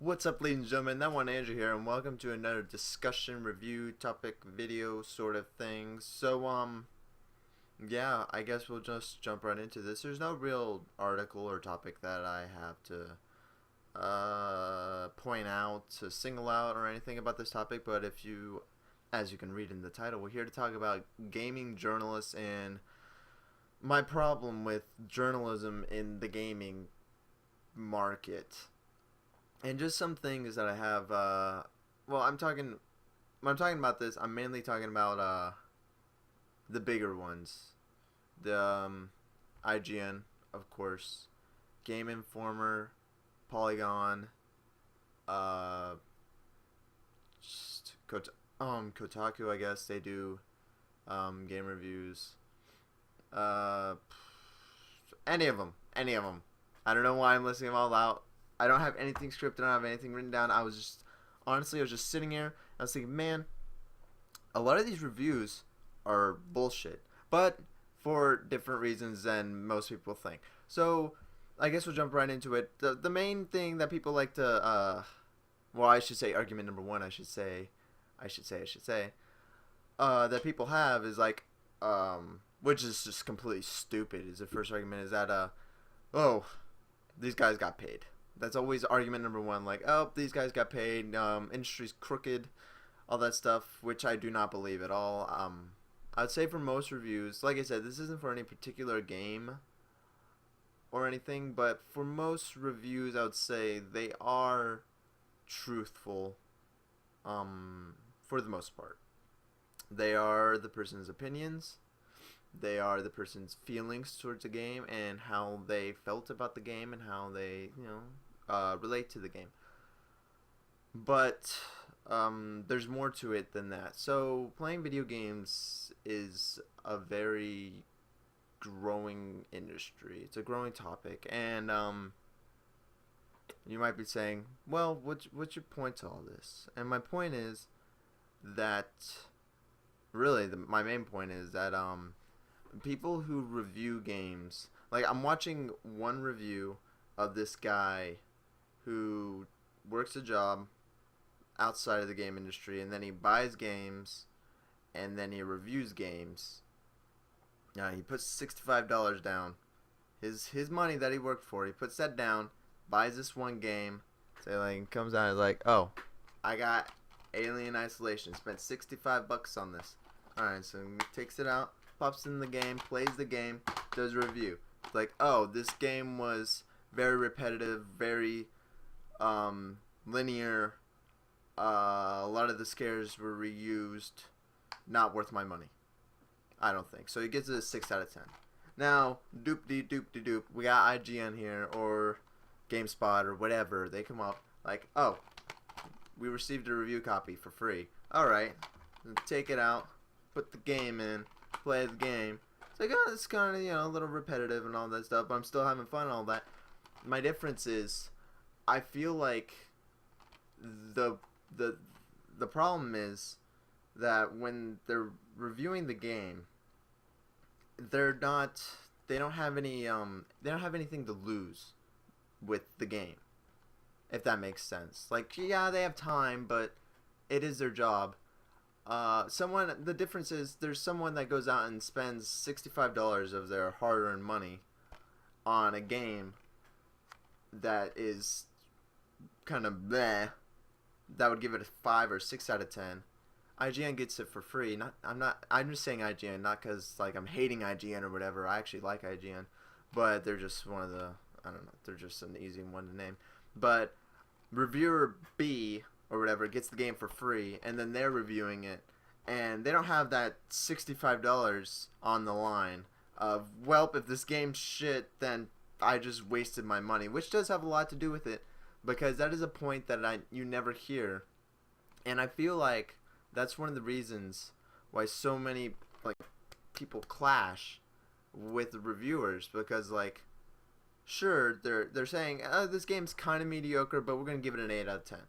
What's up, ladies and gentlemen? That one Andrew here, and welcome to another discussion, review, topic, video sort of thing. Yeah, I guess we'll just jump right into this. There's no real article or topic that I have to point out, to single out, or anything about this topic. But as you can read in the title, we're here to talk about gaming journalists and my problem with journalism in the gaming market. And just some things that I have. I'm talking. When I'm talking about this, I'm mainly talking about the bigger ones, the IGN, of course, Game Informer, Polygon, uh, just Kotaku. I guess they do game reviews. Uh, any of them. I don't know why I'm listing them all out. I don't have anything scripted. I don't have anything written down. I was just sitting here. I was thinking, man, a lot of these reviews are bullshit, but for different reasons than most people think. So I guess we'll jump right into it. The main thing that people like to, I should say argument number one. That people have is like, which is just completely stupid. Is the first argument is that, oh, these guys got paid. That's always argument number one. Like, oh, these guys got paid. Industry's crooked, all that stuff, which I do not believe at all. I'd say for most reviews, like I said, this isn't for any particular game or anything, but for most reviews, I would say they are truthful. For the most part, they are the person's opinions. They are the person's feelings towards the game and how they felt about the game and how they, relate to the game. But there's more to it than that. So playing video games is a very growing industry. It's a growing topic, and you might be saying, "Well, what's your point to all this?" And my point is that my main point is that people who review games, like I'm watching one review of this guy who works a job outside of the game industry, and then he buys games and then he reviews games. He puts $65 down, his money that he worked for. He puts that down, buys this one game. Say like comes out like, oh, I got Alien Isolation. Spent $65 on this. All right, so he takes it out, pops in the game, plays the game, does a review. It's like, oh, this game was very repetitive, very linear. A lot of the scares were reused. Not worth my money. I don't think. So he gives it a 6 out of 10. Now, doop-de-doop-de-doop, we got IGN here, or GameSpot, or whatever. They come up like, oh, we received a review copy for free. Alright, take it out, put the game in, play the game. It's like, oh, it's kind of, a little repetitive and all that stuff, but I'm still having fun and all that. My difference is, I feel like the problem is that when they're reviewing the game, they don't have anything to lose with the game, if that makes sense. Like, yeah, they have time, but it is their job. The difference is there's someone that goes out and spends $65 of their hard-earned money on a game that is kind of bleh, that would give it a 5 or 6 out of 10. IGN gets it for free. I'm just saying IGN, not because like I'm hating IGN or whatever. I actually like IGN, but they're just one of the, I don't know, they're just an easy one to name. But reviewer B or whatever gets the game for free, and then they're reviewing it, and they don't have that $65 on the line of, well, if this game's shit, then I just wasted my money, which does have a lot to do with it, because that is a point that you never hear, and I feel like that's one of the reasons why so many like people clash with the reviewers, because like, sure, they're saying, oh, this game's kind of mediocre, but we're gonna give it an 8 out of 10.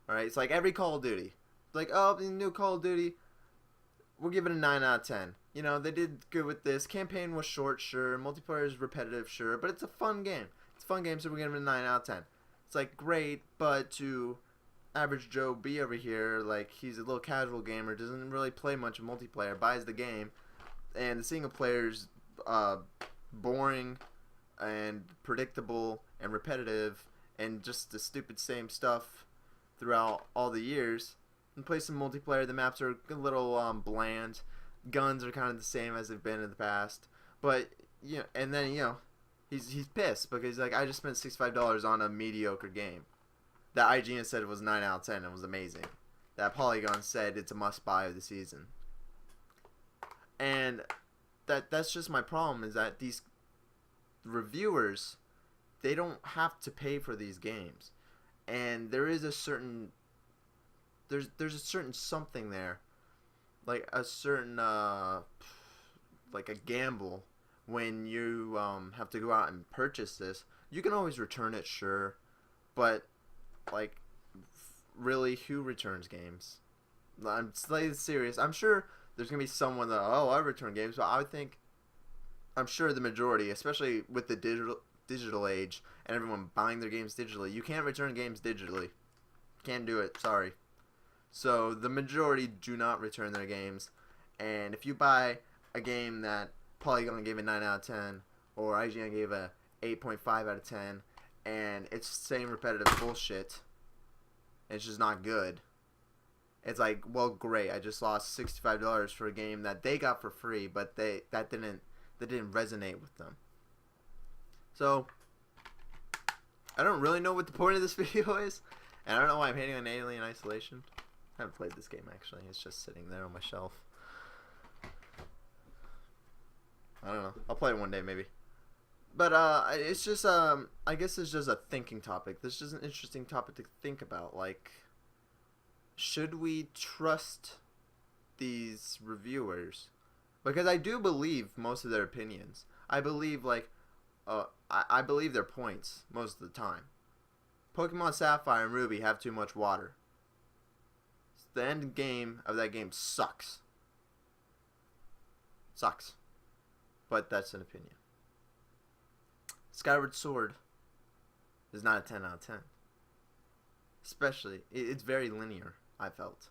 All right, it's like every Call of Duty, like, oh, the new Call of Duty, we'll give it a 9 out of 10. They did good with this. Campaign was short, sure. Multiplayer is repetitive, sure, but it's a fun game. So we're giving it a 9 out of 10. It's It's like great, but to average Joe B over here, like he's a little casual gamer, doesn't really play much multiplayer, buys the game, and the single player's boring and predictable and repetitive and just the stupid same stuff throughout all the years. And play some multiplayer. The maps are a little bland. Guns are kind of the same as they've been in the past. But and then he's pissed because like I just spent $65 on a mediocre game that IGN said it was 9 out of 10 and was amazing. That Polygon said it's a must buy of the season. And that's just my problem, is that these reviewers, they don't have to pay for these games. And there is a certain there's a certain something there, like a certain like a gamble when you have to go out and purchase this. You can always return it, sure, but like really, who returns games? I'm slightly serious. I'm sure there's gonna be someone that I return games, but I would think, I'm sure the majority, especially with the digital age and everyone buying their games digitally, you can't return games digitally. Can't do it. Sorry. So the majority do not return their games, and if you buy a game that Polygon gave a 9 out of 10 or IGN gave a 8.5 out of 10, and it's the same repetitive bullshit, and it's just not good, it's like, well, great, I just lost $65 for a game that they got for free, but that didn't resonate with them. So I don't really know what the point of this video is, and I don't know why I'm hating on Alien Isolation. I haven't played this game, actually. It's just sitting there on my shelf. I don't know. I'll play it one day, maybe. But it's just I guess it's just a thinking topic. This is an interesting topic to think about. Like, should we trust these reviewers? Because I do believe most of their opinions. I believe I believe their points most of the time. Pokemon Sapphire and Ruby have too much water. The end game of that game sucks. Sucks. But that's an opinion. Skyward Sword is not a 10 out of 10. Especially, it's very linear, I felt.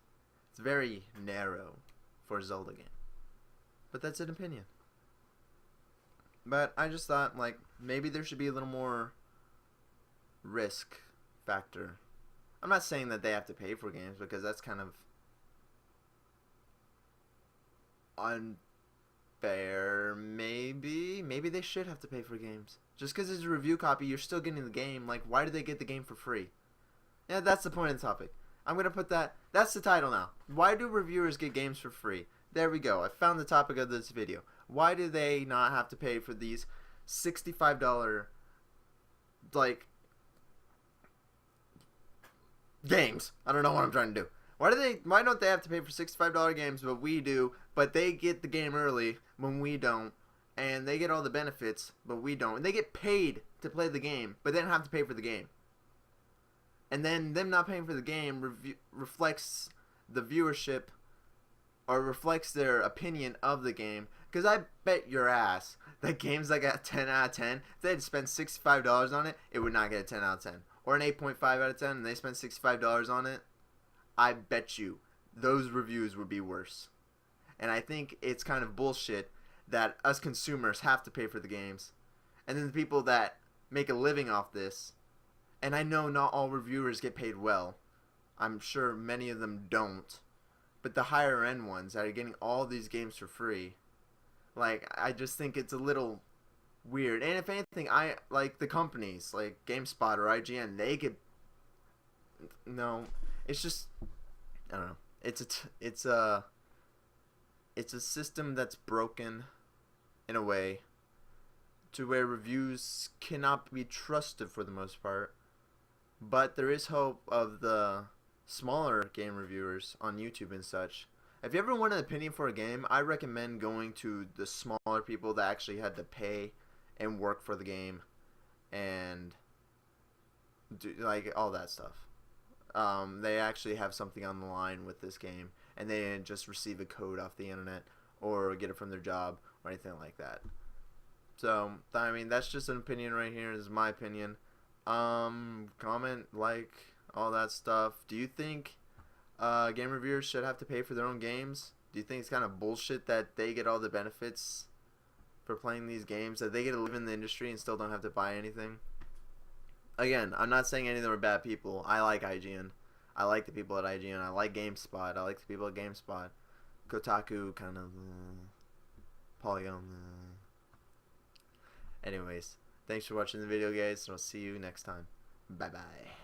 It's very narrow for a Zelda game. But that's an opinion. But I just thought, like, maybe there should be a little more risk factor. I'm not saying that they have to pay for games, because that's kind of unfair. Maybe they should have to pay for games. Just because it's a review copy, you're still getting the game. Like, why do they get the game for free? Yeah, that's the point of the topic. I'm going to put that's the title now. Why do reviewers get games for free? There we go. I found the topic of this video. Why do they not have to pay for these $65, like, games? I don't know what I'm trying to do. Why don't they have to pay for $65 games, but we do, but they get the game early when we don't, and they get all the benefits, but we don't, and they get paid to play the game, but they don't have to pay for the game. And then them not paying for the game reflects the viewership, or reflects their opinion of the game. Because I bet your ass that games that got 10 out of 10, if they had spent $65 on it, it would not get a 10 out of 10. Or an 8.5 out of 10, and they spent $65 on it, I bet you those reviews would be worse. And I think it's kind of bullshit that us consumers have to pay for the games. And then the people that make a living off this, and I know not all reviewers get paid well. I'm sure many of them don't. But the higher end ones that are getting all these games for free, like, I just think it's a little weird. And if anything, I like the companies like GameSpot or IGN, they get, no, it's just, I don't know. It's a system that's broken in a way to where reviews cannot be trusted for the most part. But there is hope of the smaller game reviewers on YouTube and such. If you ever want an opinion for a game, I recommend going to the smaller people that actually had to pay and work for the game and do, like, all that stuff. They actually have something on the line with this game, and they didn't just receive a code off the internet or get it from their job or anything like that. So, I mean, that's just an opinion right here. This is my opinion. Comment, like, all that stuff. Do you think game reviewers should have to pay for their own games? Do you think it's kind of bullshit that they get all the benefits for playing these games, that they get to live in the industry and still don't have to buy anything? Again, I'm not saying any of them are bad people. I like IGN. I like the people at IGN. I like GameSpot. I like the people at GameSpot. Kotaku, kind of. Polygon. Anyways, thanks for watching the video, guys, and I'll see you next time. Bye-bye.